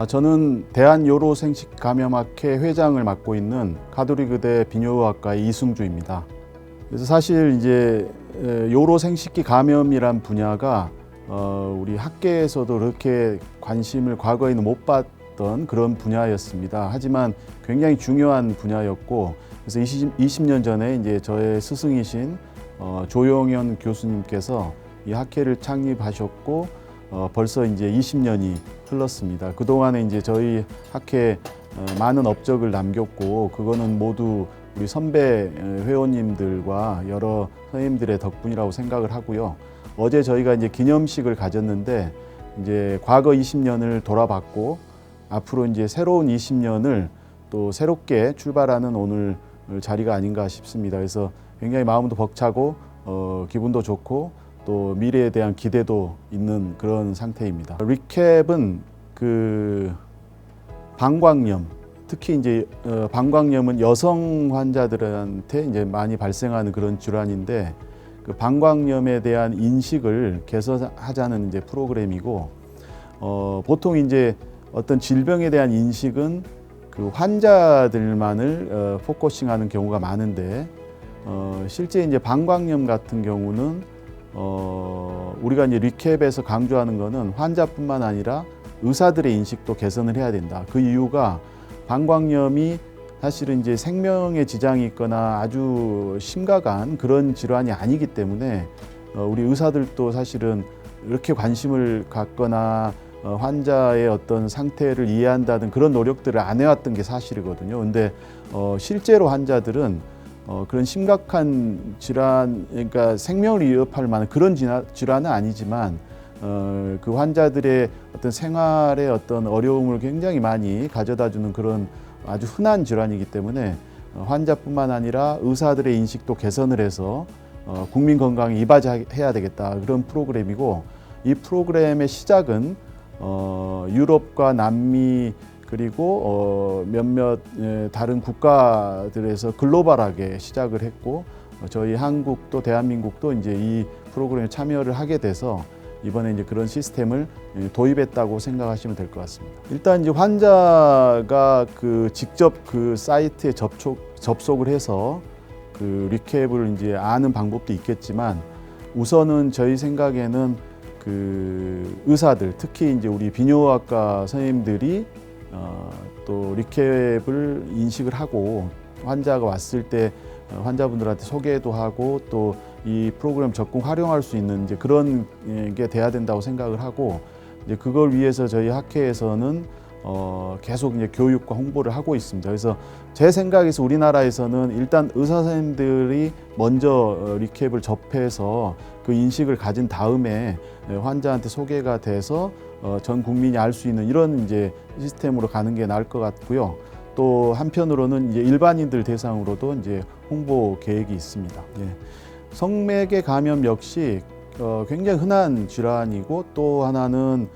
저는 대한요로생식감염학회 회장을 맡고 있는 가톨릭의대 비뇨의학과의 이승주입니다. 그래서 사실 이제 요로생식기 감염이란 분야가 우리 학계에서도 그렇게 관심을 과거에는 못 받던 그런 분야였습니다. 하지만 굉장히 중요한 분야였고, 그래서 20년 전에 이제 저의 스승이신 조용현 교수님께서 이 학회를 창립하셨고, 벌써 이제 20년이 흘렀습니다. 그동안에 이제 저희 학회 많은 업적을 남겼고, 그거는 모두 우리 선배 회원님들과 여러 선생님들의 덕분이라고 생각을 하고요. 어제 저희가 이제 기념식을 가졌는데, 이제 과거 20년을 돌아봤고, 앞으로 이제 새로운 20년을 또 새롭게 출발하는 오늘 자리가 아닌가 싶습니다. 그래서 굉장히 마음도 벅차고, 기분도 좋고, 또 미래에 대한 기대도 있는 그런 상태입니다. 리캡은 방광염, 특히 이제 방광염은 여성 환자들한테 이제 많이 발생하는 그런 질환인데, 그 방광염에 대한 인식을 개선하자는 이제 프로그램이고, 보통 이제 어떤 질병에 대한 인식은 그 환자들만을 포커싱하는 경우가 많은데, 실제 이제 방광염 같은 경우는 우리가 이제 리캡에서 강조하는 거는 환자뿐만 아니라 의사들의 인식도 개선을 해야 된다. 그 이유가 방광염이 사실은 이제 생명에 지장이 있거나 아주 심각한 그런 질환이 아니기 때문에 우리 의사들도 사실은 이렇게 관심을 갖거나 환자의 어떤 상태를 이해한다는 그런 노력들을 안 해왔던 게 사실이거든요. 근데 실제로 환자들은 그런 심각한 질환, 그러니까 생명을 위협할 만한 그런 질환은 아니지만 그 환자들의 어떤 생활의 어떤 어려움을 굉장히 많이 가져다주는 그런 아주 흔한 질환이기 때문에 환자뿐만 아니라 의사들의 인식도 개선을 해서 국민 건강에 이바지해야 되겠다, 그런 프로그램이고, 이 프로그램의 시작은 유럽과 남미 그리고 몇몇 다른 국가들에서 글로벌하게 시작을 했고, 저희 한국도 대한민국도 이제 이 프로그램에 참여를 하게 돼서 이번에 이제 그런 시스템을 도입했다고 생각하시면 될 것 같습니다. 일단 이제 환자가 직접 그 사이트에 접속을 해서 그 리캡을 이제 아는 방법도 있겠지만, 우선은 저희 생각에는 그 의사들, 특히 이제 우리 비뇨학과 선생님들이 또 리캡을 인식을 하고 환자가 왔을 때 환자분들한테 소개도 하고 또 이 프로그램 적극 활용할 수 있는 이제 그런 게 돼야 된다고 생각을 하고, 이제 그걸 위해서 저희 학회에서는 계속 이제 교육과 홍보를 하고 있습니다. 그래서 제 생각에서 우리나라에서는 일단 의사 선생님들이 먼저 리캡을 접해서 그 인식을 가진 다음에 환자한테 소개가 돼서 전 국민이 알 수 있는 이런 이제 시스템으로 가는 게 나을 것 같고요. 또 한편으로는 이제 일반인들 대상으로도 이제 홍보 계획이 있습니다. 예. 성매개 감염 역시 굉장히 흔한 질환이고, 또 하나는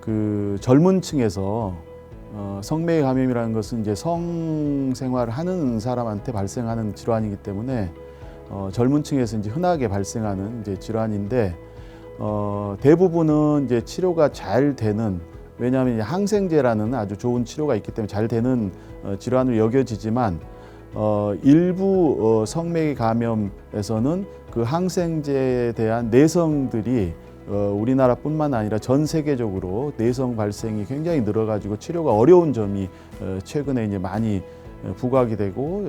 그 젊은 층에서 성매개 감염이라는 것은 이제 성생활을 하는 사람한테 발생하는 질환이기 때문에 젊은 층에서 이제 흔하게 발생하는 이제 질환인데, 대부분은 이제 치료가 잘 되는, 왜냐하면 항생제라는 아주 좋은 치료가 있기 때문에 잘 되는 질환으로 여겨지지만, 일부 성매개 감염에서는 그 항생제에 대한 내성들이 우리나라뿐만 아니라 전 세계적으로 내성 발생이 굉장히 늘어가지고 치료가 어려운 점이 최근에 이제 많이 부각이 되고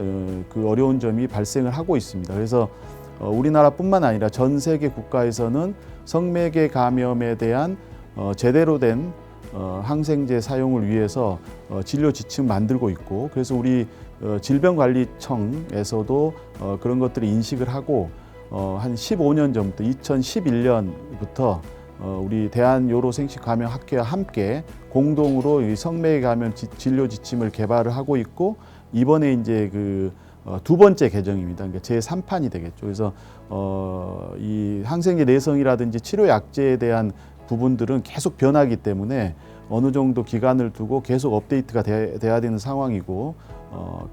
그 어려운 점이 발생을 하고 있습니다. 그래서 우리나라뿐만 아니라 전 세계 국가에서는 성매개 감염에 대한 제대로 된 항생제 사용을 위해서 진료 지침 만들고 있고, 그래서 우리 질병관리청에서도 그런 것들을 인식을 하고 한 15년 전부터 2011년부터 우리 대한요로생식감염학회와 함께 공동으로 이 성매개 감염 진료 지침을 개발을 하고 있고, 이번에 이제 두 번째 개정입니다. 그러니까 제3판이 되겠죠. 그래서 이 항생제 내성이라든지 치료 약제에 대한 부분들은 계속 변하기 때문에 어느 정도 기간을 두고 계속 업데이트가 돼야 되는 상황이고,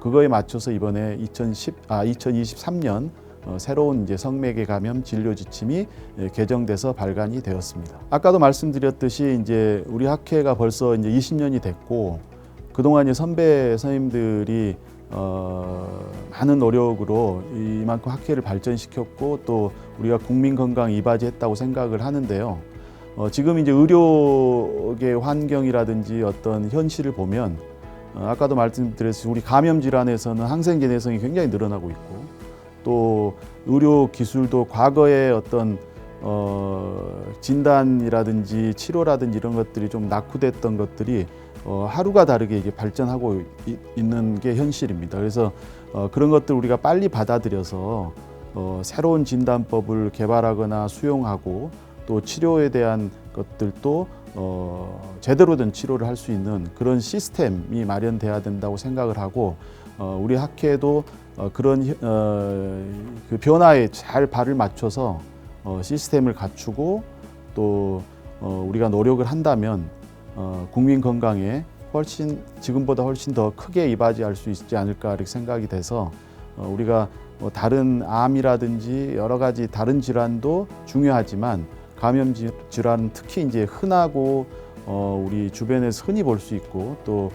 그거에 맞춰서 이번에 2023년 새로운 이제 성매개 감염 진료 지침이 개정돼서 발간이 되었습니다. 아까도 말씀드렸듯이 이제 우리 학회가 벌써 이제 20년이 됐고 그동안 이제 선배 선생님들이 많은 노력으로 이만큼 학회를 발전시켰고 또 우리가 국민 건강 이바지했다고 생각을 하는데요. 지금 이제 의료계 환경이라든지 어떤 현실을 보면 아까도 말씀드렸듯이 우리 감염 질환에서는 항생제 내성이 굉장히 늘어나고 있고 또 의료 기술도 과거에 어떤 진단이라든지 치료라든지 이런 것들이 좀 낙후됐던 것들이 하루가 다르게 이게 발전하고 있는 게 현실입니다. 그래서 그런 것들 우리가 빨리 받아들여서 새로운 진단법을 개발하거나 수용하고 또 치료에 대한 것들도 제대로 된 치료를 할 수 있는 그런 시스템이 마련돼야 된다고 생각을 하고 우리 학회도 그런 그 변화에 잘 발을 맞춰서 시스템을 갖추고 또 우리가 노력을 한다면 국민 건강에 지금보다 훨씬 더 크게 이바지할 수 있지 않을까 이렇게 생각이 돼서 우리가 다른 암이라든지 여러 가지 다른 질환도 중요하지만 감염 질환은 특히 이제 흔하고 우리 주변에서 흔히 볼 수 있고 또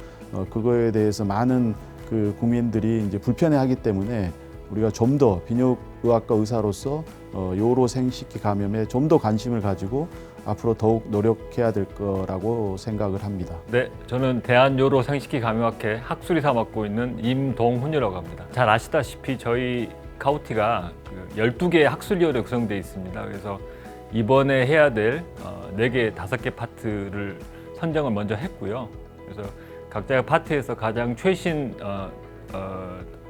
그거에 대해서 많은 그 국민들이 이제 불편해하기 때문에 우리가 좀 더 비뇨의학과 의사로서 요로 생식기 감염에 좀 더 관심을 가지고 앞으로 더욱 노력해야 될 거라고 생각을 합니다. 네, 저는 대한요로 생식기 감염학회 학술이사 맡고 있는 임동훈이라고 합니다. 잘 아시다시피 저희 카우티가 12개의 학술위원회 구성되어 있습니다. 그래서 이번에 해야 될 4개, 5개 파트를 선정을 먼저 했고요. 그래서 각자의 파트에서 가장 최신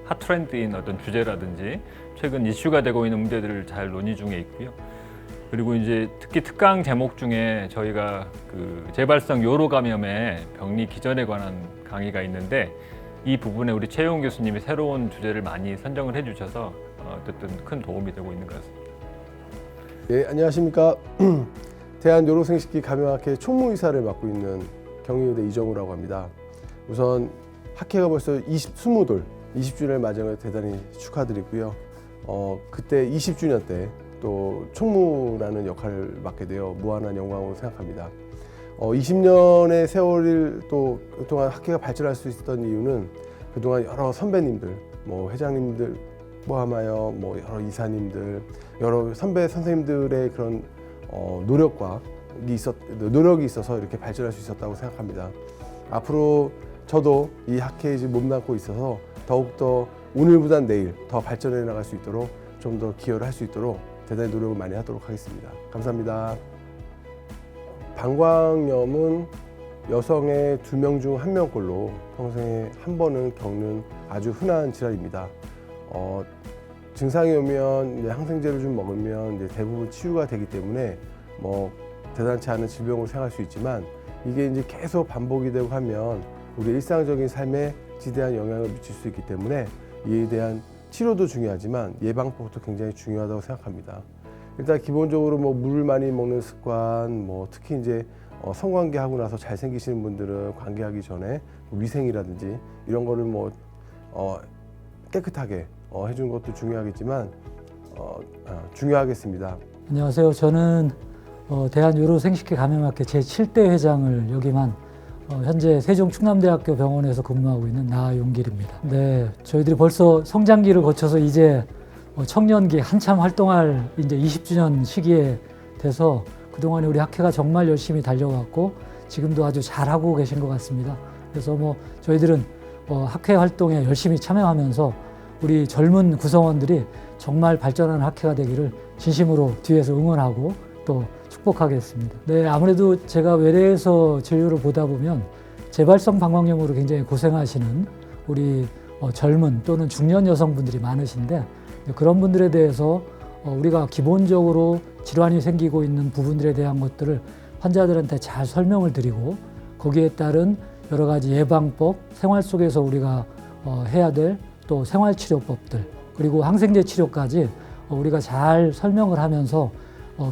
핫트렌드인 어떤 주제라든지 최근 이슈가 되고 있는 문제들을 잘 논의 중에 있고요. 그리고 이제 특히 특강 제목 중에 저희가 그 재발성 요로 감염의 병리 기전에 관한 강의가 있는데 이 부분에 우리 최용 교수님이 새로운 주제를 많이 선정을 해주셔서 어쨌든 큰 도움이 되고 있는 것 같습니다. 네, 안녕하십니까. 대한요로생식기 감염학회 총무이사를 맡고 있는 경희대 이정우라고 합니다. 우선 학회가 벌써 20주년을 맞은 걸 대단히 축하드리고요. 그때 20주년 때 또 총무라는 역할을 맡게 되어 무한한 영광으로 생각합니다. 20년의 세월을 또 그동안 학회가 발전할 수 있었던 이유는 그동안 여러 선배님들, 뭐 회장님들 포함하여 뭐 여러 이사님들, 여러 선배 선생님들의 그런 노력이 있어서 이렇게 발전할 수 있었다고 생각합니다. 앞으로 저도 이 학회에 지금 몸담고 있어서 더욱더 오늘보다 내일 더 발전해 나갈 수 있도록 좀 더 기여를 할 수 있도록 대단히 노력을 많이 하도록 하겠습니다. 감사합니다. 방광염은 여성의 2명 중 1명꼴로 평생에 한 번은 겪는 아주 흔한 질환입니다. 증상이 오면 이제 항생제를 좀 먹으면 이제 대부분 치유가 되기 때문에 뭐 대단치 않은 질병으로 생각할 수 있지만 이게 이제 계속 반복이 되고 하면 우리 일상적인 삶에 지대한 영향을 미칠 수 있기 때문에 이에 대한 치료도 중요하지만 예방법도 굉장히 중요하다고 생각합니다. 일단 기본적으로 뭐 물을 많이 먹는 습관, 뭐 특히 이제 성관계 하고 나서 잘생기시는 분들은 관계하기 전에 위생이라든지 이런 거를 뭐 깨끗하게 해주는 것도 중요하겠지만 중요하겠습니다. 안녕하세요. 저는 대한요로생식기 감염학회 제7대 회장을 역임한 현재 세종 충남대학교 병원에서 근무하고 있는 나용길입니다. 네, 저희들이 벌써 성장기를 거쳐서 이제 청년기 한참 활동할 이제 20주년 시기에 돼서 그동안에 우리 학회가 정말 열심히 달려왔고 지금도 아주 잘하고 계신 것 같습니다. 그래서 뭐 저희들은 학회 활동에 열심히 참여하면서 우리 젊은 구성원들이 정말 발전하는 학회가 되기를 진심으로 뒤에서 응원하고 또 축복하겠습니다. 네, 아무래도 제가 외래에서 진료를 보다 보면 재발성 방광염으로 굉장히 고생하시는 우리 젊은 또는 중년 여성분들이 많으신데 그런 분들에 대해서 우리가 기본적으로 질환이 생기고 있는 부분들에 대한 것들을 환자들한테 잘 설명을 드리고 거기에 따른 여러 가지 예방법, 생활 속에서 우리가 해야 될 또 생활치료법들 그리고 항생제 치료까지 우리가 잘 설명을 하면서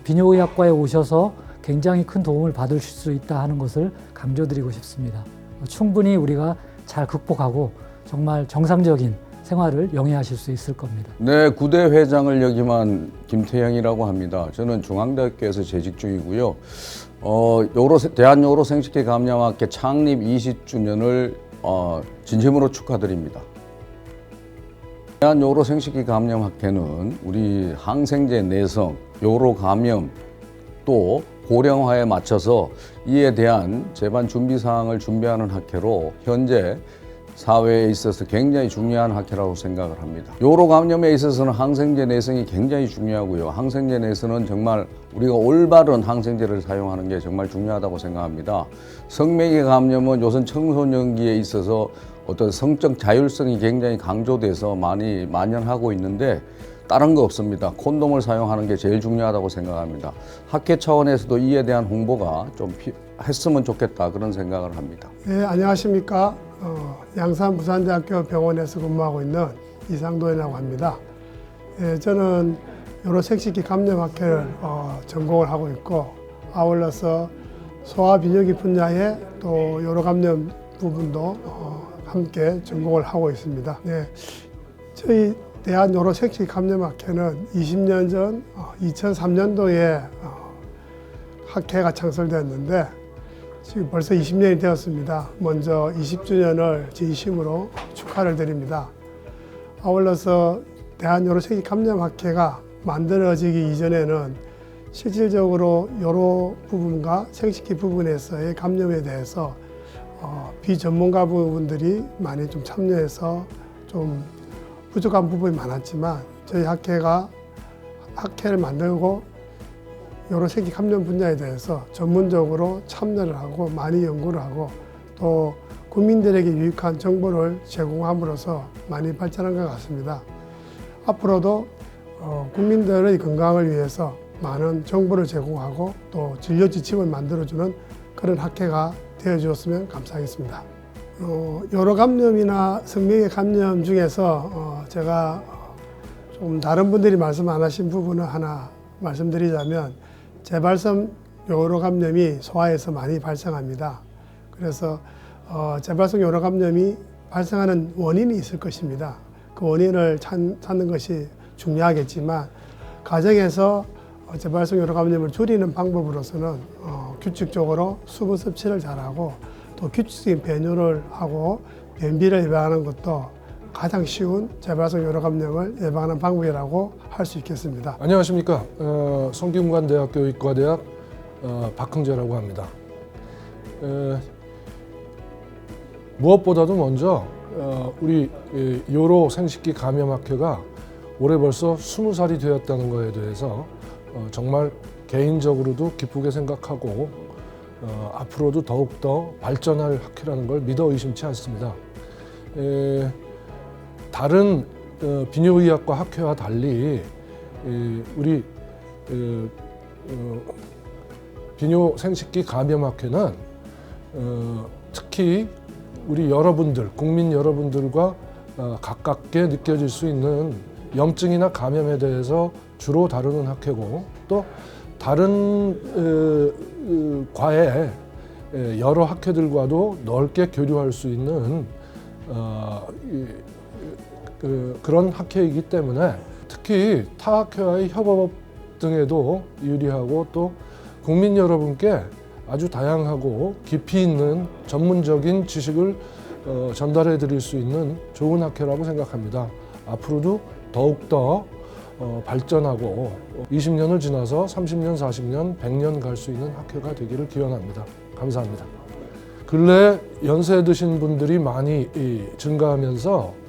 비뇨의학과에 오셔서 굉장히 큰 도움을 받으실 수 있다 하는 것을 강조드리고 싶습니다. 충분히 우리가 잘 극복하고 정말 정상적인 생활을 영위하실 수 있을 겁니다. 네, 구대 회장을 역임한 김태형이라고 합니다. 저는 중앙대학교에서 재직 중이고요. 대한요로 생식기 감염학회 창립 20주년을 진심으로 축하드립니다. 대한요로 생식기 감염학회는 우리 항생제 내성, 요로 감염 또 고령화에 맞춰서 이에 대한 재반 준비 사항을 준비하는 학회로 현재 사회에 있어서 굉장히 중요한 학회라고 생각을 합니다. 요로 감염에 있어서는 항생제 내성이 굉장히 중요하고요. 항생제 내성은 정말 우리가 올바른 항생제를 사용하는 게 정말 중요하다고 생각합니다. 성매개 감염은 요즘 청소년기에 있어서 어떤 성적 자율성이 굉장히 강조돼서 많이 만연하고 있는데 다른 거 없습니다. 콘돔을 사용하는 게 제일 중요하다고 생각합니다. 학회 차원에서도 이에 대한 홍보가 좀 했으면 좋겠다 그런 생각을 합니다. 네, 안녕하십니까. 양산 부산대학교 병원에서 근무하고 있는 이상도현이라고 합니다. 저는 요로 생식기 감염학회를 전공을 하고 있고 아울러서 소아비뇨기 분야의 또 요로 감염 부분도 함께 전공을 하고 있습니다. 네, 저희 대한요로 생식기 감염학회는 20년 전 2003년도에 학회가 창설되었는데 지금 벌써 20년이 되었습니다. 먼저 20주년을 진심으로 축하를 드립니다. 아울러서 대한요로 생식기 감염학회가 만들어지기 이전에는 실질적으로 요로 부분과 생식기 부분에서의 감염에 대해서 비전문가 부분들이 많이 좀 참여해서 좀 부족한 부분이 많았지만 저희 학회를 만들고 요로 생식기 감염 분야에 대해서 전문적으로 참여를 하고 많이 연구를 하고 또 국민들에게 유익한 정보를 제공함으로써 많이 발전한 것 같습니다. 앞으로도 국민들의 건강을 위해서 많은 정보를 제공하고 또 진료 지침을 만들어주는 그런 학회가 되어주었으면 감사하겠습니다. 요로 감염이나 성매개 감염 중에서 제가 좀 다른 분들이 말씀 안 하신 부분을 하나 말씀드리자면 재발성 요로 감염이 소아에서 많이 발생합니다. 그래서 재발성 요로 감염이 발생하는 원인이 있을 것입니다. 그 원인을 찾는 것이 중요하겠지만 가정에서 재발성 요로 감염을 줄이는 방법으로서는 규칙적으로 수분 섭취를 잘하고 또 규칙적인 배뇨를 하고 변비를 예방하는 것도 가장 쉬운 재발성 요로 감염을 예방하는 방법이라고 할 수 있겠습니다. 안녕하십니까. 성균관대학교 의과대학 박흥재라고 합니다. 무엇보다도 먼저 우리 요로 생식기 감염학회가 올해 벌써 20살이 되었다는 것에 대해서 정말 개인적으로도 기쁘게 생각하고 앞으로도 더욱더 발전할 학회라는 걸 믿어 의심치 않습니다. 다른 비뇨의학과 학회와 달리 우리 비뇨 생식기 감염학회는 특히 우리 여러분들, 국민 여러분들과 가깝게 느껴질 수 있는 염증이나 감염에 대해서 주로 다루는 학회고 또 다른 과의 여러 학회들과도 넓게 교류할 수 있는 그런 학회이기 때문에 특히 타 학회와의 협업 등에도 유리하고 또 국민 여러분께 아주 다양하고 깊이 있는 전문적인 지식을 전달해 드릴 수 있는 좋은 학회라고 생각합니다. 앞으로도 더욱더 발전하고 20년을 지나서 30년, 40년, 100년 갈 수 있는 학회가 되기를 기원합니다. 감사합니다. 근래 연세 드신 분들이 많이 증가하면서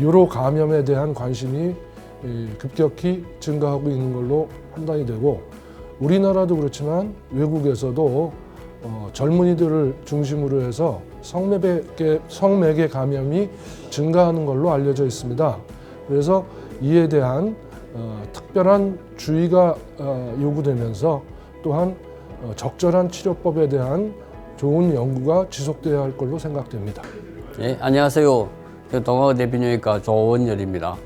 요로 감염에 대한 관심이 급격히 증가하고 있는 걸로 판단이 되고 우리나라도 그렇지만 외국에서도 젊은이들을 중심으로 해서 성매개 감염이 증가하는 걸로 알려져 있습니다. 그래서 이에 대한 특별한 주의가 요구되면서 또한 적절한 치료법에 대한 좋은 연구가 지속돼야 할 걸로 생각됩니다. 네, 안녕하세요. 동아의대 비뇨기과 조원열입니다.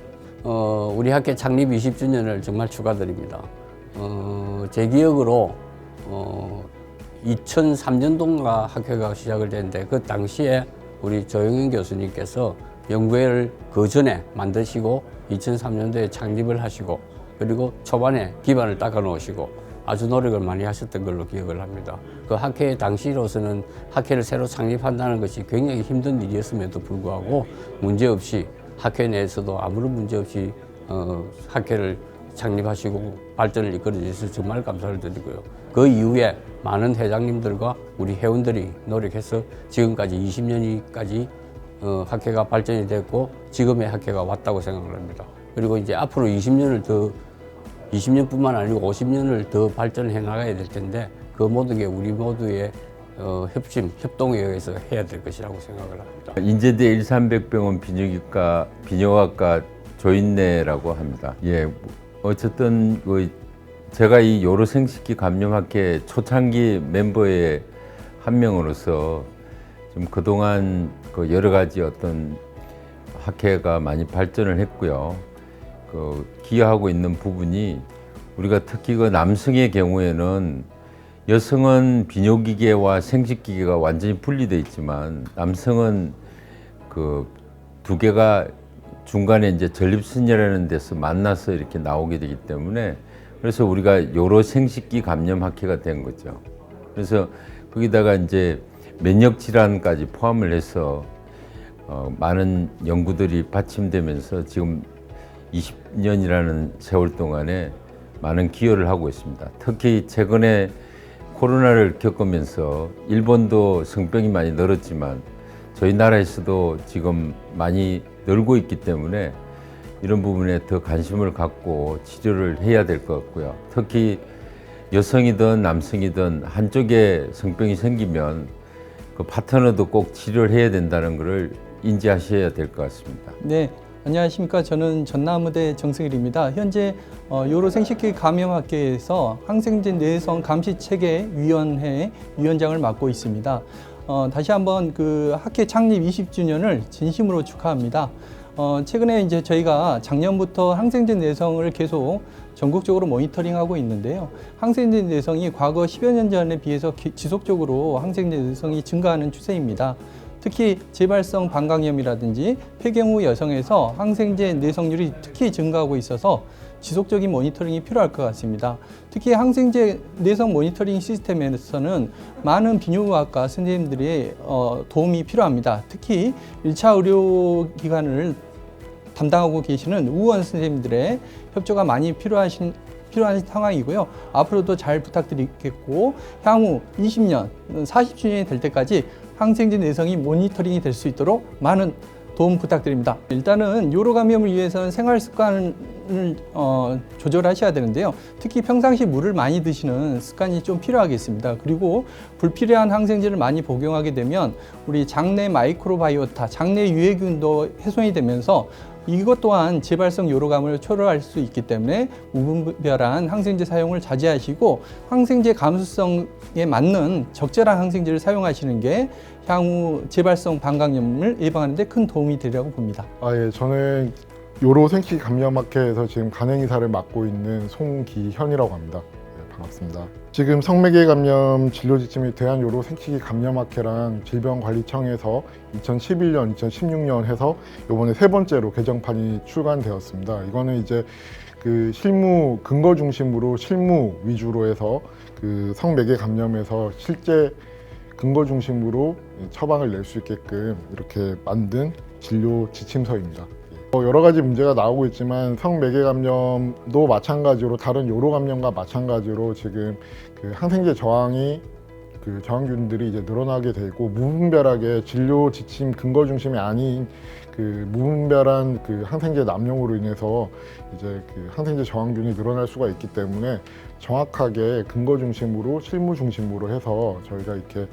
우리 학회 창립 20주년을 정말 축하드립니다. 제 기억으로 2003년도인가 학회가 시작을 됐는데 그 당시에 우리 조영현 교수님께서 연구회를 그 전에 만드시고 2003년도에 창립을 하시고 그리고 초반에 기반을 닦아 놓으시고 아주 노력을 많이 하셨던 걸로 기억을 합니다. 그 학회 당시로서는 학회를 새로 창립한다는 것이 굉장히 힘든 일이었음에도 불구하고 문제없이 학회 내에서도 아무런 문제 없이 학회를 창립하시고 발전을 이끌어 주셔서 정말 감사를 드리고요. 그 이후에 많은 회장님들과 우리 회원들이 노력해서 지금까지 20년이까지 학회가 발전이 됐고 지금의 학회가 왔다고 생각을 합니다. 그리고 이제 앞으로 20년뿐만 아니고 50년을 더 발전해 나가야 될 텐데 그 모든 게 우리 모두의 협심, 협동에 의해서 해야 될 것이라고 생각을 합니다. 인제대 일산백병원 비뇨학과 조인내라고 합니다. 예, 어쨌든 제가 이 요로생식기 감염학회 초창기 멤버의 한 명으로서 좀 그동안 여러 가지 어떤 학회가 많이 발전을 했고요. 기여하고 있는 부분이 우리가 특히 남성의 경우에는 여성은 비뇨기계와 생殖기계가 완전히 분리되어 있지만 남성은 두 개가 중간에 이제 전립선이라는 데서 만나서 이렇게 나오게 되기 때문에 그래서 우리가 요로생식기 감염학회가 된 거죠. 그래서 거기다가 이제 면역 질환까지 포함을 해서 많은 연구들이 받침되면서 지금 20년이라는 세월 동안에 많은 기여를 하고 있습니다. 특히 최근에 코로나를 겪으면서 일본도 성병이 많이 늘었지만 저희 나라에서도 지금 많이 늘고 있기 때문에 이런 부분에 더 관심을 갖고 치료를 해야 될 것 같고요. 특히 여성이든 남성이든 한쪽에 성병이 생기면 그 파트너도 꼭 치료를 해야 된다는 것을 인지하셔야 될 것 같습니다. 네, 안녕하십니까. 저는 전남의대 정승일입니다. 현재 요로생식기 감염학회에서 항생제 내성 감시체계 위원회 위원장을 맡고 있습니다. 다시 한번 그 학회 창립 20주년을 진심으로 축하합니다. 최근에 이제 저희가 작년부터 항생제 내성을 계속 전국적으로 모니터링하고 있는데요. 항생제 내성이 과거 10여 년 전에 비해서 지속적으로 항생제 내성이 증가하는 추세입니다. 특히 재발성 방광염이라든지 폐경후 여성에서 항생제 내성률이 특히 증가하고 있어서 지속적인 모니터링이 필요할 것 같습니다. 특히 항생제 내성 모니터링 시스템에서는 많은 비뇨기과 선생님들의 도움이 필요합니다. 특히 1차 의료기관을 담당하고 계시는 의원 선생님들의 협조가 많이 필요한 상황이고요. 앞으로도 잘 부탁드리겠고 향후 20년, 40주년이 될 때까지 항생제 내성이 모니터링이 될 수 있도록 많은 도움 부탁드립니다. 일단은 요로 감염을 위해서는 생활 습관을 조절하셔야 되는데요. 특히 평상시 물을 많이 드시는 습관이 좀 필요하겠습니다. 그리고 불필요한 항생제를 많이 복용하게 되면 우리 장내 마이크로바이오타, 장내 유해균도 훼손이 되면서 이것 또한 재발성 요로감을 초래할 수 있기 때문에 무분별한 항생제 사용을 자제하시고 항생제 감수성에 맞는 적절한 항생제를 사용하시는 게 향후 재발성 방광염을 예방하는 데 큰 도움이 되리라고 봅니다. 예, 저는 요로생식기 감염학회에서 지금 간행이사를 맡고 있는 송기현이라고 합니다. 네, 반갑습니다. 지금 성매개 감염 진료 지침이 대한요로생식기 감염학회랑 질병관리청에서 2011년, 2016년 해서 이번에 세 번째로 개정판이 출간되었습니다. 이거는 이제 그 실무 근거 중심으로 실무 위주로 해서 그 성매개 감염에서 실제 근거 중심으로 처방을 낼 수 있게끔 이렇게 만든 진료 지침서입니다. 여러 가지 문제가 나오고 있지만 성매개 감염도 마찬가지로 다른 요로 감염과 마찬가지로 지금 그 항생제 저항이 그 저항균들이 이제 늘어나게 되고 무분별하게 진료 지침 근거 중심이 아닌 그 무분별한 그 항생제 남용으로 인해서 이제 그 항생제 저항균이 늘어날 수가 있기 때문에 정확하게 근거 중심으로 실무 중심으로 해서 저희가 이렇게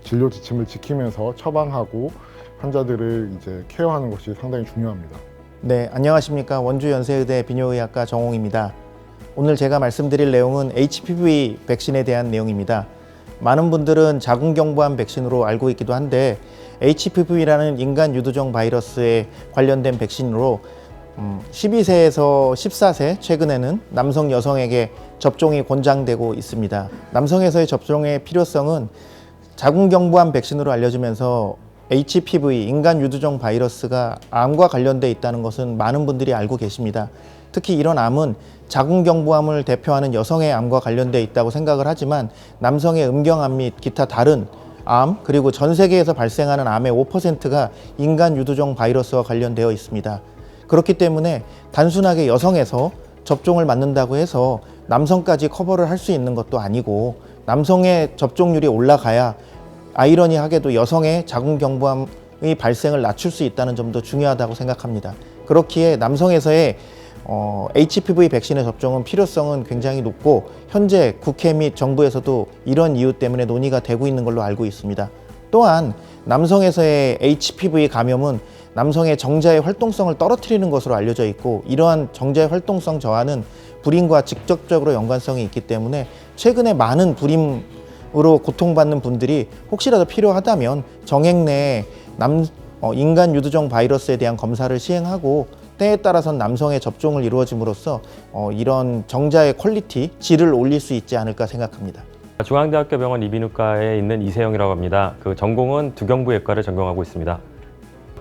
진료 지침을 지키면서 처방하고 환자들을 이제 케어하는 것이 상당히 중요합니다. 네, 안녕하십니까. 원주연세의대 비뇨의학과 정홍입니다. 오늘 제가 말씀드릴 내용은 HPV 백신에 대한 내용입니다. 많은 분들은 자궁경부암 백신으로 알고 있기도 한데 HPV라는 인간 유두종 바이러스에 관련된 백신으로 12세에서 14세 최근에는 남성 여성에게 접종이 권장되고 있습니다. 남성에서의 접종의 필요성은 자궁경부암 백신으로 알려지면서 HPV, 인간 유두종 바이러스가 암과 관련돼 있다는 것은 많은 분들이 알고 계십니다. 특히 이런 암은 자궁경부암을 대표하는 여성의 암과 관련돼 있다고 생각을 하지만 남성의 음경암 및 기타 다른 암, 그리고 전 세계에서 발생하는 암의 5%가 인간 유두종 바이러스와 관련되어 있습니다. 그렇기 때문에 단순하게 여성에서 접종을 맞는다고 해서 남성까지 커버를 할 수 있는 것도 아니고, 남성의 접종률이 올라가야 아이러니하게도 여성의 자궁경부암의 발생을 낮출 수 있다는 점도 중요하다고 생각합니다. 그렇기에 남성에서의 HPV 백신의 접종은 필요성은 굉장히 높고, 현재 국회 및 정부에서도 이런 이유 때문에 논의가 되고 있는 걸로 알고 있습니다. 또한 남성에서의 HPV 감염은 남성의 정자의 활동성을 떨어뜨리는 것으로 알려져 있고, 이러한 정자의 활동성 저하는 불임과 직접적으로 연관성이 있기 때문에 최근에 많은 불임으로 고통받는 분들이 혹시라도 필요하다면 정액 내에 인간 유두종 바이러스에 대한 검사를 시행하고, 때에 따라선 남성의 접종을 이루어짐으로써 이런 정자의 퀄리티, 질을 올릴 수 있지 않을까 생각합니다. 중앙대학교 병원 이비인후과에 있는 이세영이라고 합니다. 그 전공은 두경부외과를 전공하고 있습니다.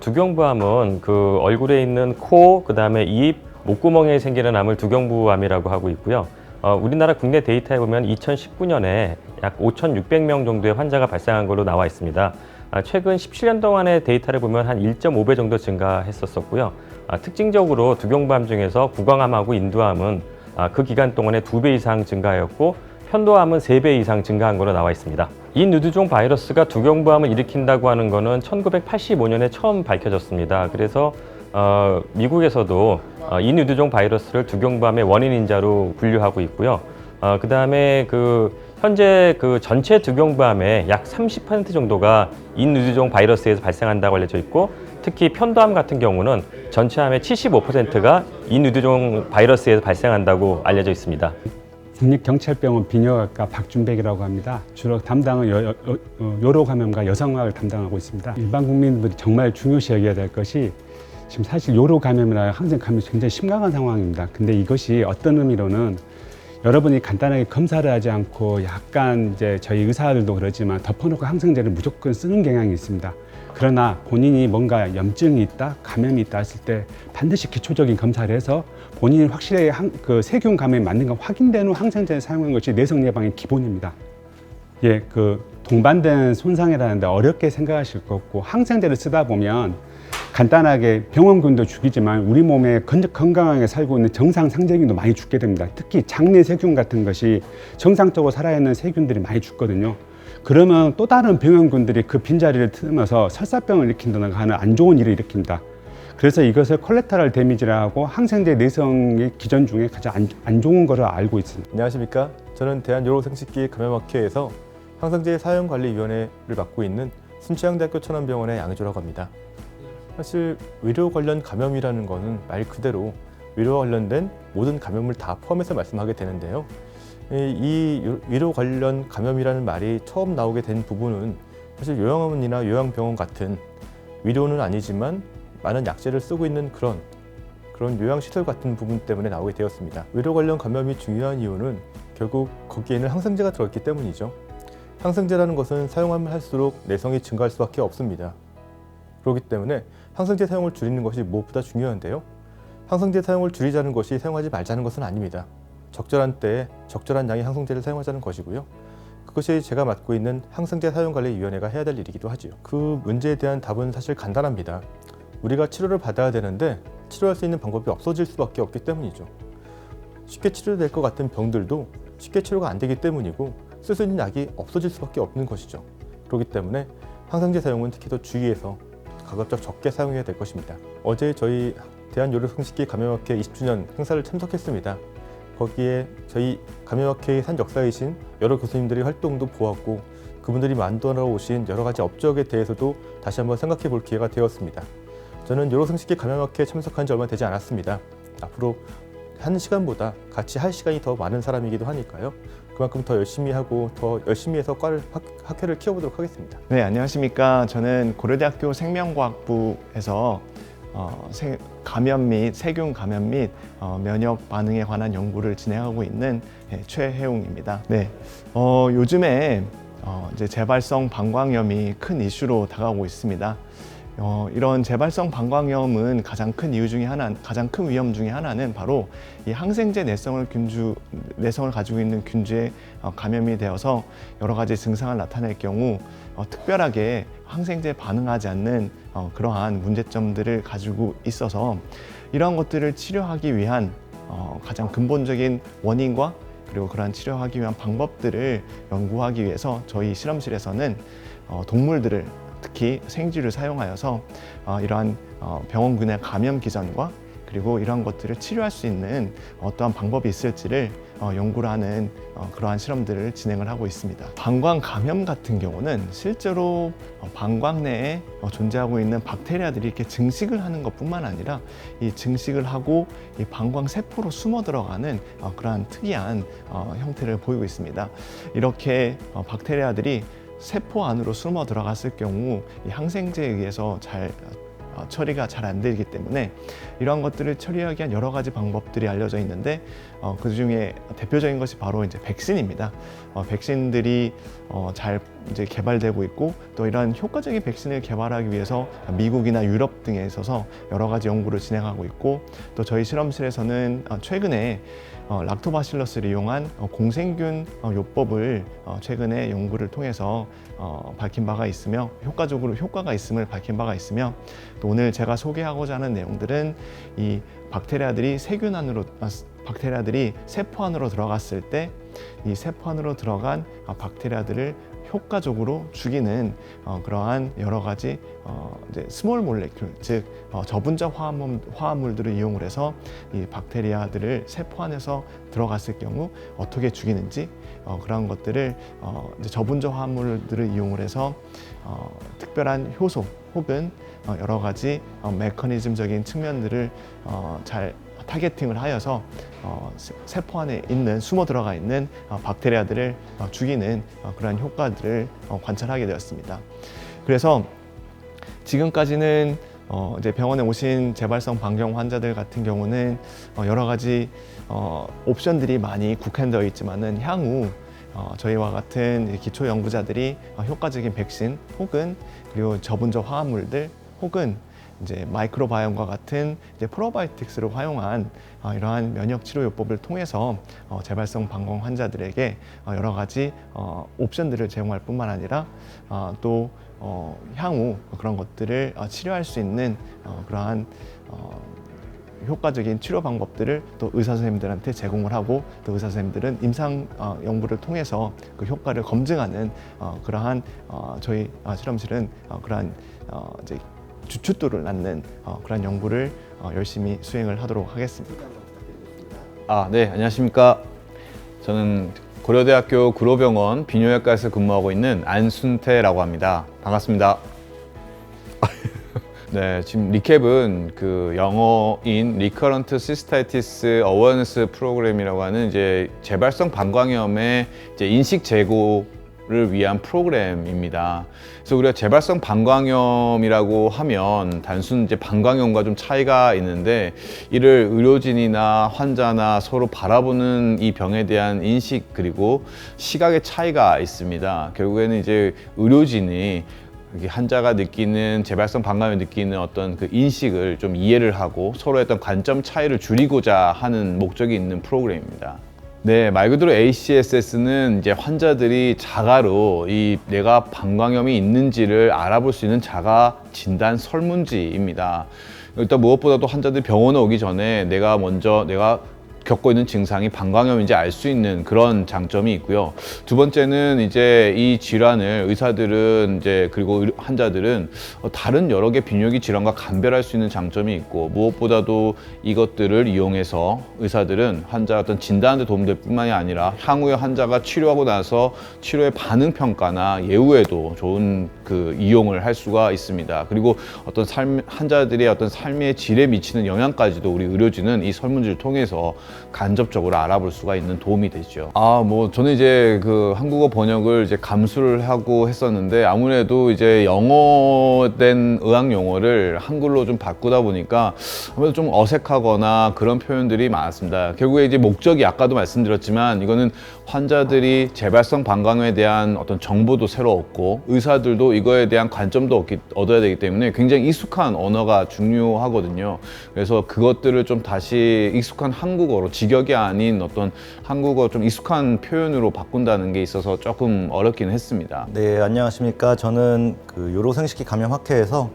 두경부암은 그 얼굴에 있는 코, 그다음에 입, 목구멍에 생기는 암을 두경부암이라고 하고 있고요. 우리나라 국내 데이터에 보면 2019년에 약 5,600명 정도의 환자가 발생한 걸로 나와 있습니다. 최근 17년 동안의 데이터를 보면 한 1.5배 정도 증가했었고요. 특징적으로 두경부암 중에서 구강암하고 인두암은 그 기간 동안에 2배 이상 증가하였고, 편도암은 3배 이상 증가한 걸로 나와 있습니다. 인유두종 바이러스가 두경부암을 일으킨다고 하는 것은 1985년에 처음 밝혀졌습니다. 그래서 미국에서도 인유두종 바이러스를 두경부암의 원인 인자로 분류하고 있고요. 그다음에 현재 전체 두경부암의 약 30% 정도가 인유두종 바이러스에서 발생한다고 알려져 있고, 특히 편도암 같은 경우는 전체 암의 75%가 인유두종 바이러스에서 발생한다고 알려져 있습니다. 국립경찰병원 비뇨기과 박준백이라고 합니다. 주로 담당은 요로 감염과 여성학을 담당하고 있습니다. 일반 국민들이 정말 중요시 여겨야 될 것이, 지금 사실 요로 감염이나 항생 감염이 굉장히 심각한 상황입니다. 근데 이것이 어떤 의미로는 여러분이 간단하게 검사를 하지 않고 약간 이제 저희 의사들도 그러지만 덮어놓고 항생제를 무조건 쓰는 경향이 있습니다. 그러나 본인이 뭔가 염증이 있다, 감염이 있다 했을 때 반드시 기초적인 검사를 해서 본인이 확실히 세균 감염이 맞는가 확인된 후 항생제를 사용하는 것이 내성 예방의 기본입니다. 예, 동반된 손상이라는데 어렵게 생각하실 것 같고, 항생제를 쓰다 보면 간단하게 병원균도 죽이지만 우리 몸에 건강하게 살고 있는 정상 상세균도 많이 죽게 됩니다. 특히 장내 세균 같은 것이 정상적으로 살아있는 세균들이 많이 죽거든요. 그러면 또 다른 병원균들이 그 빈자리를 틈어서 설사병을 일으킨다는 하는 안 좋은 일을 일으킵니다. 그래서 이것을 콜레테럴 데미지라고 항생제 내성의 기전 중에 가장 안 좋은 거를 알고 있습니다. 안녕하십니까? 저는 대한요로생식기 감염학회에서 항생제 사용관리위원회를 맡고 있는 순천향대학교 천안병원의 양희조라고 합니다. 사실 위료 관련 감염이라는 거는 말 그대로 위료와 관련된 모든 감염을 다 포함해서 말씀하게 되는데요. 이 위료 관련 감염이라는 말이 처음 나오게 된 부분은 사실 요양원이나 요양병원 같은 위료는 아니지만 많은 약제를 쓰고 있는 그런 요양시설 같은 부분 때문에 나오게 되었습니다. 위료 관련 감염이 중요한 이유는 결국 거기에는 항생제가 들어있기 때문이죠. 항생제라는 것은 사용하면 할수록 내성이 증가할 수밖에 없습니다. 그렇기 때문에 항생제 사용을 줄이는 것이 무엇보다 중요한데요. 항생제 사용을 줄이자는 것이 사용하지 말자는 것은 아닙니다. 적절한 때에 적절한 양의 항생제를 사용하자는 것이고요. 그것이 제가 맡고 있는 항생제 사용관리위원회가 해야 될 일이기도 하죠. 그 문제에 대한 답은 사실 간단합니다. 우리가 치료를 받아야 되는데 치료할 수 있는 방법이 없어질 수밖에 없기 때문이죠. 쉽게 치료될 것 같은 병들도 쉽게 치료가 안 되기 때문이고, 쓸 수 있는 약이 없어질 수밖에 없는 것이죠. 그렇기 때문에 항생제 사용은 특히 더 주의해서 가급적 적게 사용해야 될 것입니다. 어제 저희 대한요로생식기 감염학회 20주년 행사를 참석했습니다. 거기에 저희 감염학회의 산 역사이신 여러 교수님들의 활동도 보았고, 그분들이 만들어 오신 여러 가지 업적에 대해서도 다시 한번 생각해 볼 기회가 되었습니다. 저는 요로생식기 감염학회에 참석한 지 얼마 되지 않았습니다. 앞으로 하는 시간보다 같이 할 시간이 더 많은 사람이기도 하니까요. 그만큼 더 열심히 하고 더 열심히 해서 학회를 키워보도록 하겠습니다. 네, 안녕하십니까. 저는 고려대학교 생명과학부에서 감염 및 세균 감염 및 면역 반응에 관한 연구를 진행하고 있는 최혜웅입니다. 네, 요즘에 이제 재발성 방광염이 큰 이슈로 다가오고 있습니다. 이런 재발성 방광염은 가장 큰 위험 중에 하나는 바로 이 항생제 내성을 가지고 있는 균주에 감염이 되어서 여러 가지 증상을 나타낼 경우 특별하게 항생제에 반응하지 않는 그러한 문제점들을 가지고 있어서 이러한 것들을 치료하기 위한 가장 근본적인 원인과 그리고 그러한 치료하기 위한 방법들을 연구하기 위해서 저희 실험실에서는 동물들을 특히 생쥐를 사용하여서 이러한 병원균의 감염 기전과 그리고 이러한 것들을 치료할 수 있는 어떠한 방법이 있을지를 연구를 하는 그러한 실험들을 진행을 하고 있습니다. 방광 감염 같은 경우는 실제로 방광 내에 존재하고 있는 박테리아들이 이렇게 증식을 하는 것뿐만 아니라 이 증식을 하고 이 방광 세포로 숨어 들어가는 그러한 특이한 형태를 보이고 있습니다. 이렇게 박테리아들이 세포 안으로 숨어 들어갔을 경우 이 항생제에 의해서 처리가 잘 안 되기 때문에 이러한 것들을 처리하기 위한 여러 가지 방법들이 알려져 있는데 그 중에 대표적인 것이 바로 이제 백신입니다. 백신들이 잘 이제 개발되고 있고 또 이러한 효과적인 백신을 개발하기 위해서 미국이나 유럽 등에 있어서 여러 가지 연구를 진행하고 있고 또 저희 실험실에서는 최근에 락토바실러스를 이용한 공생균 요법을 최근에 연구를 통해서 밝힌 바가 있으며 효과가 있음을 밝힌 바가 있으며 또 오늘 제가 소개하고자 하는 내용들은 이 박테리아들이 세포 안으로 들어갔을 때 이 세포 안으로 들어간 박테리아들을 효과적으로 죽이는 그러한 여러 가지 이제 스몰 몰레큘, 즉 저분자 화합물들을 이용을 해서 이 박테리아들을 세포 안에서 들어갔을 경우 어떻게 죽이는지 그러한 것들을 이제 저분자 화합물들을 이용을 해서 특별한 효소 혹은 여러 가지 메커니즘적인 측면들을 잘 타겟팅을 하여서 세포 안에 숨어 들어가 있는 박테리아들을 죽이는 그러한 효과들을 관찰하게 되었습니다. 그래서 지금까지는 이제 병원에 오신 재발성 방광 환자들 같은 경우는 여러 가지 옵션들이 많이 국한되어 있지만은 향후 저희와 같은 기초 연구자들이 효과적인 백신 혹은 그리고 저분자 화합물들 혹은 이제 마이크로바이옴과 같은 이제 프로바이오틱스를 활용한 이러한 면역 치료 요법을 통해서 재발성 방광 환자들에게 여러 가지 옵션들을 제공할 뿐만 아니라 또 향후 그런 것들을 치료할 수 있는 그러한 효과적인 치료 방법들을 또 의사 선생님들한테 제공을 하고 또 의사 선생님들은 임상 연구를 통해서 그 효과를 검증하는 그러한 저희 실험실은 그러한 이제 주춧돌을 낳는 그런 연구를 열심히 수행을 하도록 하겠습니다. 네, 안녕하십니까. 저는 고려대학교 구로병원 비뇨기과에서 근무하고 있는 안순태라고 합니다. 반갑습니다. 네, 지금 리캡은 그 영어인 Recurrent Cystitis Awareness 프로그램이라고 하는 이제 재발성 방광염의 이제 인식 제고를 위한 프로그램입니다. 그래서 우리가 재발성 방광염이라고 하면 단순 이제 방광염과 좀 차이가 있는데 이를 의료진이나 환자나 서로 바라보는 이 병에 대한 인식 그리고 시각의 차이가 있습니다. 결국에는 이제 의료진이 환자가 느끼는 재발성 방광염을 느끼는 어떤 그 인식을 좀 이해를 하고 서로의 어떤 관점 차이를 줄이고자 하는 목적이 있는 프로그램입니다. 네, 말 그대로 ACSS는 이제 환자들이 자가로 내가 방광염이 있는지를 알아볼 수 있는 자가 진단 설문지입니다. 일단 무엇보다도 환자들이 병원에 오기 전에 내가 겪고 있는 증상이 방광염인지 알 수 있는 그런 장점이 있고요. 두 번째는 이제 이 질환을 의사들은 그리고 환자들은 다른 여러 개 비뇨기 질환과 감별할 수 있는 장점이 있고 무엇보다도 이것들을 이용해서 의사들은 환자 어떤 진단에 도움될 뿐만이 아니라 향후에 환자가 치료하고 나서 치료의 반응 평가나 예후에도 좋은 그 이용을 할 수가 있습니다. 그리고 환자들의 어떤 삶의 질에 미치는 영향까지도 우리 의료진은 이 설문지를 통해서 간접적으로 알아볼 수가 있는 도움이 되죠. 뭐 저는 이제 그 한국어 번역을 이제 감수를 하고 했었는데 아무래도 이제 영어된 의학 용어를 한글로 좀 바꾸다 보니까 아무래도 좀 어색하거나 그런 표현들이 많았습니다. 결국에 이제 목적이 아까도 말씀드렸지만 이거는 환자들이 재발성 방광염에 대한 어떤 정보도 새로 얻고 의사들도 이거에 대한 관점도 얻어야 되기 때문에 굉장히 익숙한 언어가 중요하거든요. 그래서 그것들을 좀 다시 익숙한 한국어로 직역이 아닌 어떤 한국어 좀 익숙한 표현으로 바꾼다는 게 있어서 조금 어렵긴 했습니다. 네, 안녕하십니까. 저는 그 요로생식기 감염학회에서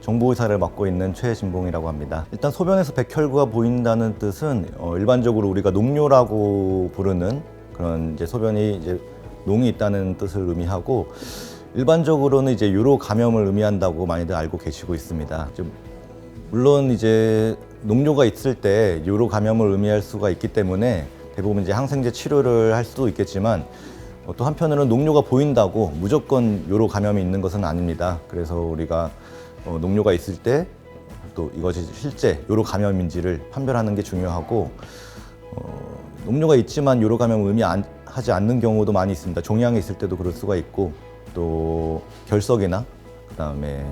정보의사를 맡고 있는 최진봉이라고 합니다. 일단 소변에서 백혈구가 보인다는 뜻은 일반적으로 우리가 녹뇨라고 부르는 그런 이제 소변이 이제 농이 있다는 뜻을 의미하고 일반적으로는 이제 요로 감염을 의미한다고 많이들 알고 계시고 있습니다. 물론 이제 녹뇨가 있을 때 요로 감염을 의미할 수가 있기 때문에 대부분 이제 항생제 치료를 할 수도 있겠지만 또 한편으로는 녹뇨가 보인다고 무조건 요로 감염이 있는 것은 아닙니다. 그래서 우리가 녹뇨가 있을 때 또 이것이 실제 요로 감염인지를 판별하는 게 중요하고 녹뇨가 있지만 요로 감염을 의미하지 않는 경우도 많이 있습니다. 종양이 있을 때도 그럴 수가 있고 또 결석이나 그다음에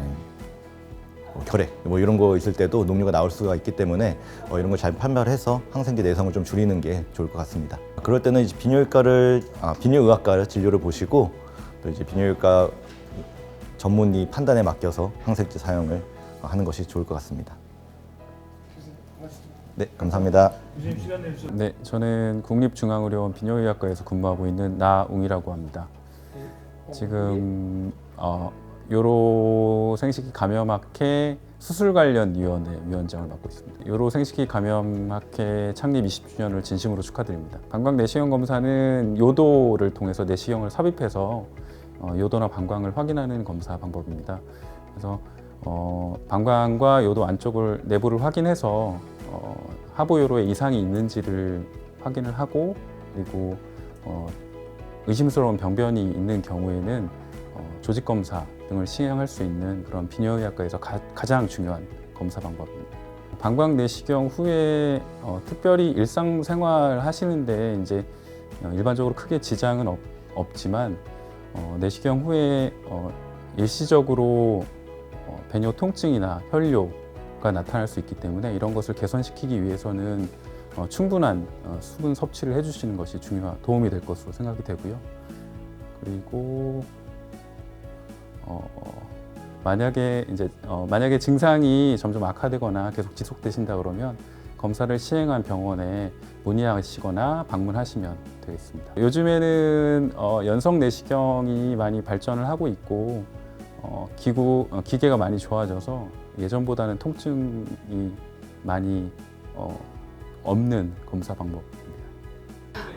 결핵 뭐 이런 거 있을 때도 녹뇨가 나올 수가 있기 때문에 이런 걸 잘 판별해서 항생제 내성을 좀 줄이는 게 좋을 것 같습니다. 그럴 때는 이제 비뇨의학과를 진료를 보시고 또 이제 비뇨의과 전문의 판단에 맡겨서 항생제 사용을 하는 것이 좋을 것 같습니다. 네, 감사합니다. 네, 저는 국립중앙의료원 비뇨의학과에서 근무하고 있는 나웅이라고 합니다. 지금 요로 생식기 감염학회 수술 관련 위원회 위원장을 맡고 있습니다. 요로 생식기 감염학회 창립 20주년을 진심으로 축하드립니다. 방광 내시경 검사는 요도를 통해서 내시경을 삽입해서 요도나 방광을 확인하는 검사 방법입니다. 그래서 방광과 요도 안쪽을 내부를 확인해서 하부요로에 이상이 있는지를 확인을 하고 그리고 의심스러운 병변이 있는 경우에는 조직 검사 등을 시행할 수 있는 그런 비뇨의학과에서 가장 중요한 검사 방법입니다. 방광 내시경 후에 특별히 일상생활 하시는데 이제 일반적으로 크게 지장은 없지만 내시경 후에 일시적으로 배뇨 통증이나 혈뇨가 나타날 수 있기 때문에 이런 것을 개선시키기 위해서는 충분한 수분 섭취를 해주시는 것이 도움이 될 것으로 생각이 되고요. 그리고 만약에 증상이 점점 악화되거나 계속 지속되신다 그러면 검사를 시행한 병원에 문의하시거나 방문하시면 되겠습니다. 요즘에는 연성 내시경이 많이 발전을 하고 있고 기계가 많이 좋아져서 예전보다는 통증이 많이 없는 검사 방법입니다.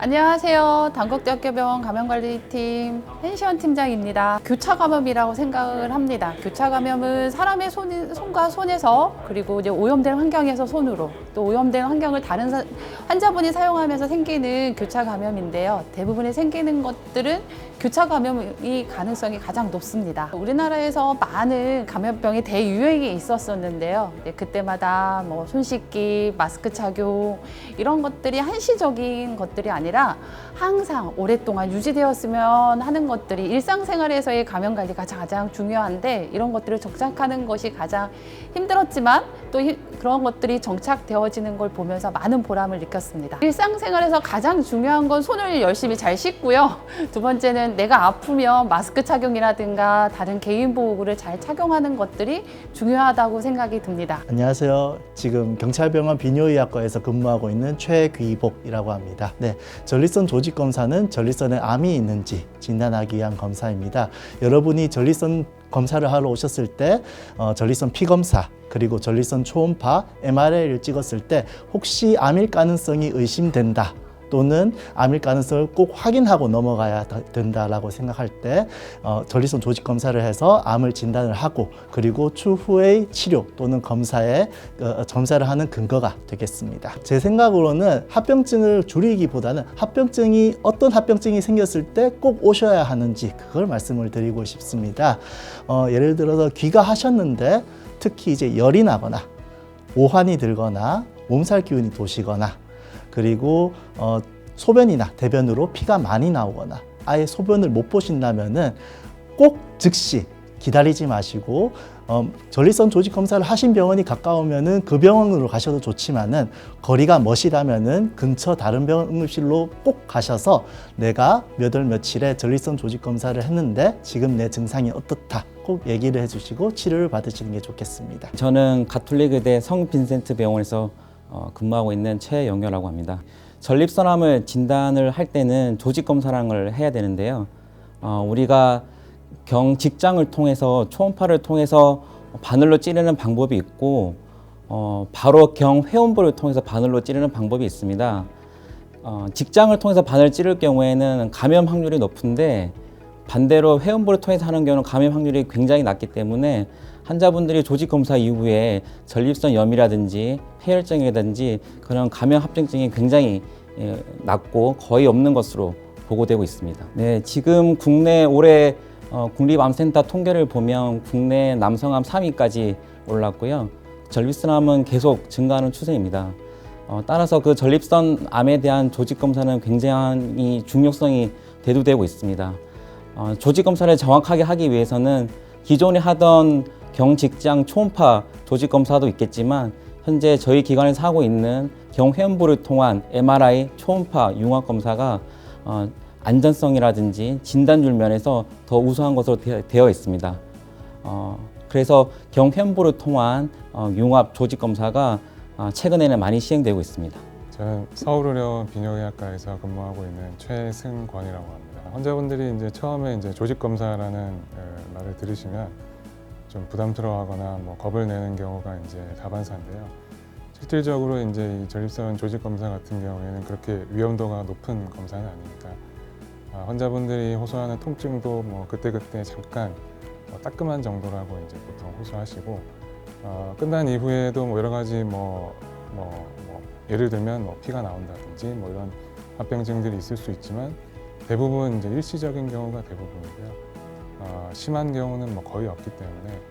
안녕하세요. 단국대학교병원 감염관리팀 펜시언 팀장입니다. 교차 감염이라고 생각을 합니다. 교차 감염은 사람의 손과 손에서 그리고 이제 오염된 환경에서 손으로 또 오염된 환경을 다른 환자분이 사용하면서 생기는 교차 감염인데요. 대부분의 생기는 것들은 교차 감염이 가능성이 가장 높습니다. 우리나라에서 많은 감염병이 대유행이 있었었는데요. 그때마다 뭐 손 씻기, 마스크 착용 이런 것들이 한시적인 것들이 아니라 항상 오랫동안 유지되었으면 하는 것들이 일상생활에서의 감염 관리가 가장 중요한데 이런 것들을 정착하는 것이 가장 힘들었지만 또 그런 것들이 정착되어지는 걸 보면서 많은 보람을 느꼈습니다. 일상생활에서 가장 중요한 건 손을 열심히 잘 씻고요. 두 번째는 내가 아프면 마스크 착용이라든가 다른 개인보호구를 잘 착용하는 것들이 중요하다고 생각이 듭니다. 안녕하세요. 지금 경찰병원 비뇨의학과에서 근무하고 있는 최귀복이라고 합니다. 네, 전립선 조직 검사는 전립선에 암이 있는지 진단하기 위한 검사입니다. 여러분이 전립선 검사를 하러 오셨을 때 전립선 피검사 그리고 전립선 초음파, MRI를 찍었을 때 혹시 암일 가능성이 의심된다 또는 암일 가능성을 꼭 확인하고 넘어가야 된다라고 생각할 때 전립선 조직 검사를 해서 암을 진단을 하고 그리고 추후의 치료 또는 검사를 하는 근거가 되겠습니다. 제 생각으로는 합병증을 줄이기보다는 어떤 합병증이 생겼을 때 꼭 오셔야 하는지 그걸 말씀을 드리고 싶습니다. 예를 들어서 귀가하셨는데 특히 이제 열이 나거나 오한이 들거나 몸살 기운이 도시거나 그리고 소변이나 대변으로 피가 많이 나오거나 아예 소변을 못 보신다면은 꼭 즉시 기다리지 마시고 전립선 조직 검사를 하신 병원이 가까우면은 그 병원으로 가셔도 좋지만은 거리가 머시다면은 근처 다른 응급실로 꼭 가셔서 내가 몇 월 며칠에 전립선 조직 검사를 했는데 지금 내 증상이 어떻다 꼭 얘기를 해주시고 치료를 받으시는 게 좋겠습니다. 저는 가톨릭의대 성빈센트 병원에서 근무하고 있는 최영렬라고 합니다. 전립선암을 진단을 할 때는 조직 검사를 해야 되는데요. 우리가 직장을 통해서 초음파를 통해서 바늘로 찌르는 방법이 있고 바로 회음부를 통해서 바늘로 찌르는 방법이 있습니다. 직장을 통해서 바늘 찌를 경우에는 감염 확률이 높은데 반대로 회음부를 통해서 하는 경우는 감염 확률이 굉장히 낮기 때문에 환자분들이 조직 검사 이후에 전립선 염이라든지 폐혈증이라든지 그런 감염 합병증이 굉장히 낮고 거의 없는 것으로 보고되고 있습니다. 네, 지금 국내 올해 국립암센터 통계를 보면 국내 남성암 3위까지 올랐고요. 전립선암은 계속 증가하는 추세입니다. 따라서 그 전립선암에 대한 조직 검사는 굉장히 중요성이 대두되고 있습니다. 조직 검사를 정확하게 하기 위해서는 기존에 하던 경직장 초음파 조직 검사도 있겠지만 현재 저희 기관에서 하고 있는 경회음부를 통한 MRI 초음파 융합 검사가 안전성이라든지 진단율 면에서 더 우수한 것으로 되어 있습니다. 그래서 경회음부를 통한 융합 조직 검사가 최근에는 많이 시행되고 있습니다. 저는 서울의료원 비뇨기학과에서 근무하고 있는 최승권이라고 합니다. 환자분들이 이제 처음에 이제 조직 검사라는 말을 들으시면 좀 부담스러워하거나 겁을 내는 경우가 이제 다반사인데요. 실질적으로 이제 이 전립선 조직 검사 같은 경우에는 그렇게 위험도가 높은 검사는 아닙니다. 환자분들이 호소하는 통증도 그때그때 잠깐 따끔한 정도라고 이제 보통 호소하시고 끝난 이후에도 여러 가지 예를 들면 피가 나온다든지 이런 합병증들이 있을 수 있지만 대부분 이제 일시적인 경우가 대부분이고요. 심한 경우는 거의 없기 때문에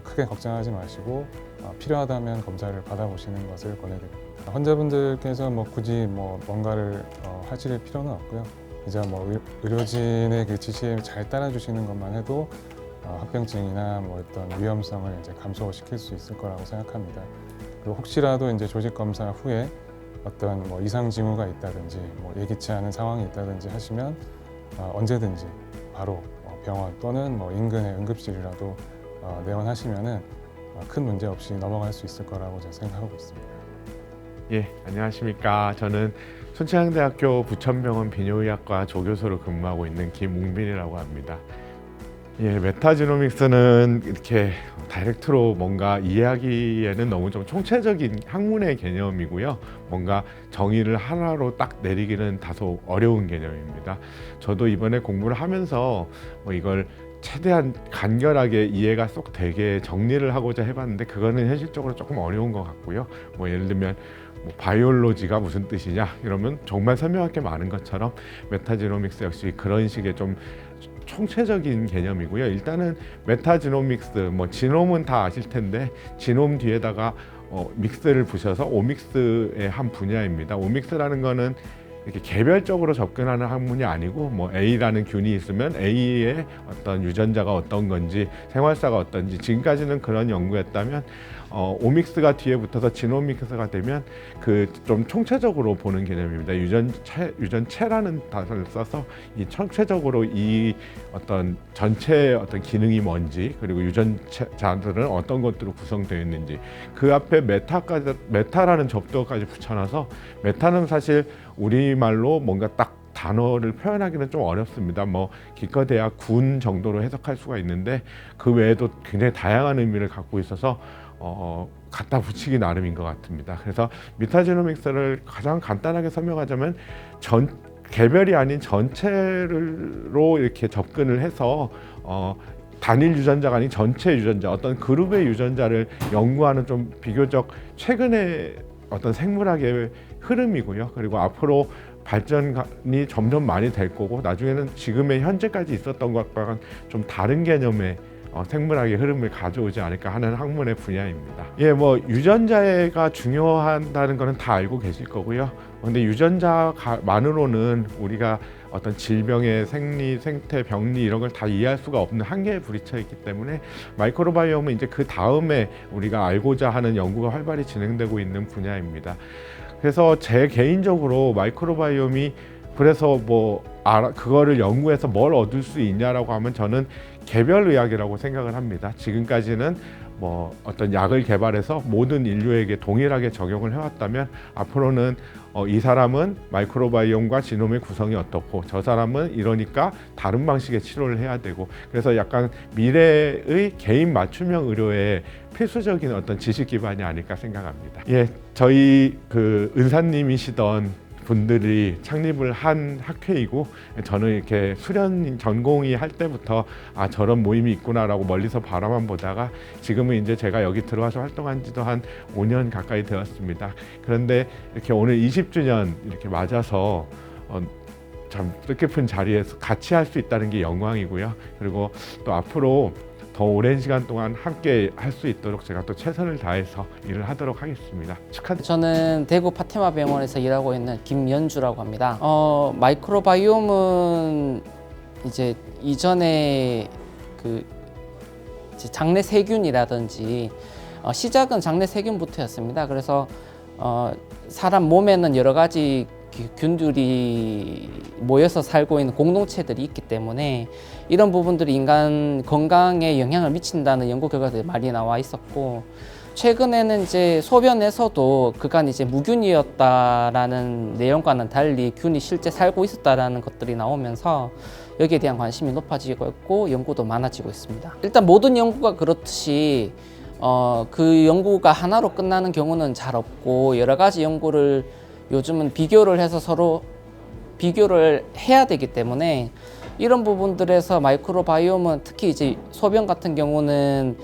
크게 걱정하지 마시고 필요하다면 검사를 받아보시는 것을 권해드립니다. 환자분들께서 굳이 뭔가를 하실 필요는 없고요. 이제 의료진의 그 지시에 잘 따라주시는 것만 해도 합병증이나 어떤 위험성을 이제 감소시킬 수 있을 거라고 생각합니다. 그리고 혹시라도 이제 조직 검사 후에 어떤 이상 징후가 있다든지 예기치 않은 상황이 있다든지 하시면 언제든지 바로 병원 또는 인근의 응급실이라도 내원하시면은 큰 문제 없이 넘어갈 수 있을 거라고 제가 생각하고 있습니다. 예, 안녕하십니까. 저는 순천향대학교 부천병원 비뇨의학과 조교수로 근무하고 있는 김웅빈이라고 합니다. 예, 메타지노믹스는 이렇게 다이렉트로 뭔가 이해하기에는 너무 좀 총체적인 학문의 개념이고요. 뭔가 정의를 하나로 딱 내리기는 다소 어려운 개념입니다. 저도 이번에 공부를 하면서 이걸 최대한 간결하게 이해가 쏙 되게 정리를 하고자 해봤는데 그거는 현실적으로 조금 어려운 것 같고요. 예를 들면 바이올로지가 무슨 뜻이냐 이러면 정말 설명할 게 많은 것처럼 메타지노믹스 역시 그런 식의 좀 총체적인 개념이고요. 일단은 메타지노믹스, 지놈은 다 아실 텐데 지놈 뒤에다가 믹스를 부셔서 오믹스의 한 분야입니다. 오믹스라는 거는 이렇게 개별적으로 접근하는 학문이 아니고 A라는 균이 있으면 A의 어떤 유전자가 어떤 건지 생활사가 어떤지 지금까지는 그런 연구였다면 오믹스가 뒤에 붙어서 지노믹스가 되면 그 좀 총체적으로 보는 개념입니다. 유전체라는 단어를 써서 이 총체적으로 이 어떤 전체의 어떤 기능이 뭔지 그리고 유전자들은 어떤 것들로 구성되어 있는지 그 앞에 메타라는 접두어까지 붙여놔서 메타는 사실 우리말로 뭔가 딱 단어를 표현하기는 좀 어렵습니다. 기껏해야 군 정도로 해석할 수가 있는데 그 외에도 굉장히 다양한 의미를 갖고 있어서 갖다 붙이기 나름인 것 같습니다. 그래서 메타지노믹스를 가장 간단하게 설명하자면 개별이 아닌 전체로 이렇게 접근을 해서 단일 유전자가 아닌 전체 유전자, 어떤 그룹의 유전자를 연구하는 좀 비교적 최근의 어떤 생물학의 흐름이고요. 그리고 앞으로 발전이 점점 많이 될 거고 나중에는 지금의 현재까지 있었던 것과는 좀 다른 개념의 생물학의 흐름을 가져오지 않을까 하는 학문의 분야입니다. 예, 유전자가 중요하다는 거는 다 알고 계실 거고요. 근데 유전자만으로는 우리가 어떤 질병의 생리, 생태, 병리 이런 걸 다 이해할 수가 없는 한계에 부딪혀 있기 때문에 마이크로바이옴은 이제 그 다음에 우리가 알고자 하는 연구가 활발히 진행되고 있는 분야입니다. 그래서 제 개인적으로 마이크로바이옴이 그래서 그거를 연구해서 뭘 얻을 수 있냐라고 하면 저는 개별의학이라고 생각을 합니다. 지금까지는 어떤 약을 개발해서 모든 인류에게 동일하게 적용을 해왔다면 앞으로는 이 사람은 마이크로바이옴과 지놈의 구성이 어떻고 저 사람은 이러니까 다른 방식의 치료를 해야 되고 그래서 약간 미래의 개인 맞춤형 의료의 필수적인 어떤 지식 기반이 아닐까 생각합니다. 예, 저희 그 은사님이시던 분들이 창립을 한 학회이고 저는 이렇게 수련 전공의 할 때부터 저런 모임이 있구나라고 멀리서 바라만 보다가 지금은 이제 제가 여기 들어와서 활동한 지도 한 5년 가까이 되었습니다. 그런데 이렇게 오늘 20주년 이렇게 맞아서 참 뜻깊은 자리에서 같이 할 수 있다는 게 영광이고요. 그리고 또 앞으로 더 오랜 시간 동안 함께 할 수 있도록 제가 또 최선을 다해서 일을 하도록 하겠습니다. 축하드립니다. 저는 대구 파테마 병원에서 일하고 있는 김연주라고 합니다. 마이크로바이옴은 이제 이전에 그 장내 세균이라든지 시작은 장내 세균부터였습니다. 그래서 사람 몸에는 여러 가지 균들이 모여서 살고 있는 공동체들이 있기 때문에 이런 부분들이 인간 건강에 영향을 미친다는 연구 결과들이 많이 나와 있었고 최근에는 이제 소변에서도 그간 이제 무균이었다라는 내용과는 달리 균이 실제 살고 있었다라는 것들이 나오면서 여기에 대한 관심이 높아지고 있고 연구도 많아지고 있습니다. 일단 모든 연구가 그렇듯이 그 연구가 하나로 끝나는 경우는 잘 없고 여러 가지 연구를 요즘은 비교를 해서 서로 비교를 해야 되기 때문에 이런 부분들에서 마이크로바이옴은 특히 이제 소변 같은 경우는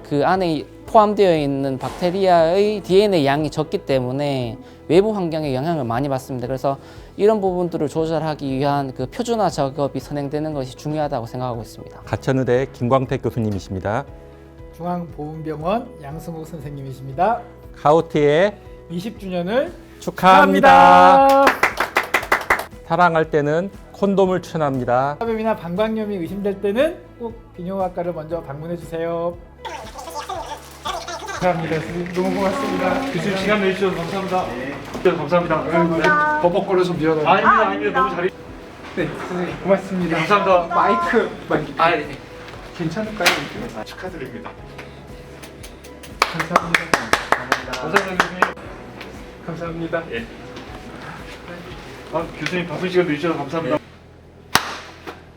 그 안에 포함되어 있는 박테리아의 DNA 양이 적기 때문에 외부 환경에 영향을 많이 받습니다. 그래서 이런 부분들을 조절하기 위한 그 표준화 작업이 선행되는 것이 중요하다고 생각하고 있습니다. 가천의대 김광택 교수님이십니다. 중앙보훈병원 양승욱 선생님이십니다. 카오티의 20주년을 축하합니다. 사랑할 때는 콘돔을 추천합니다. 감염이나 방광염이 의심될 때는 꼭 비뇨기과를 먼저 방문해 주세요. 감사합니다. 너무 고맙습니다. 교수님 시간 내주셔서 감사합니다. 네, 감사합니다. 버벅거려서 미안합니다. 아닙니다. 너무 잘해. 네, 선생님 고맙습니다. 감사합니다. 마이크. 네. 괜찮을까요? 축하드립니다. 감사합니다. 감사합니다. 감사합니다. 예. 교수님 바쁜 시간 내주셔서 감사합니다.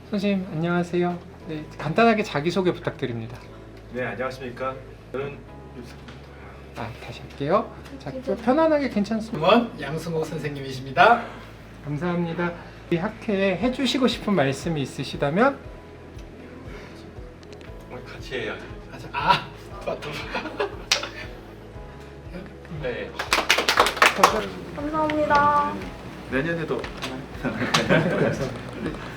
선생님 안녕하세요. 네, 간단하게 자기소개 부탁드립니다. 네, 안녕하십니까. 저는 다시 할게요. 자, 편안하게 괜찮습니다. 양승호 선생님이십니다. 감사합니다. 이 학회에 해주시고 싶은 말씀이 있으시다면 같이 해야죠. 네. 감사합니다. 내년에도 감사합니다.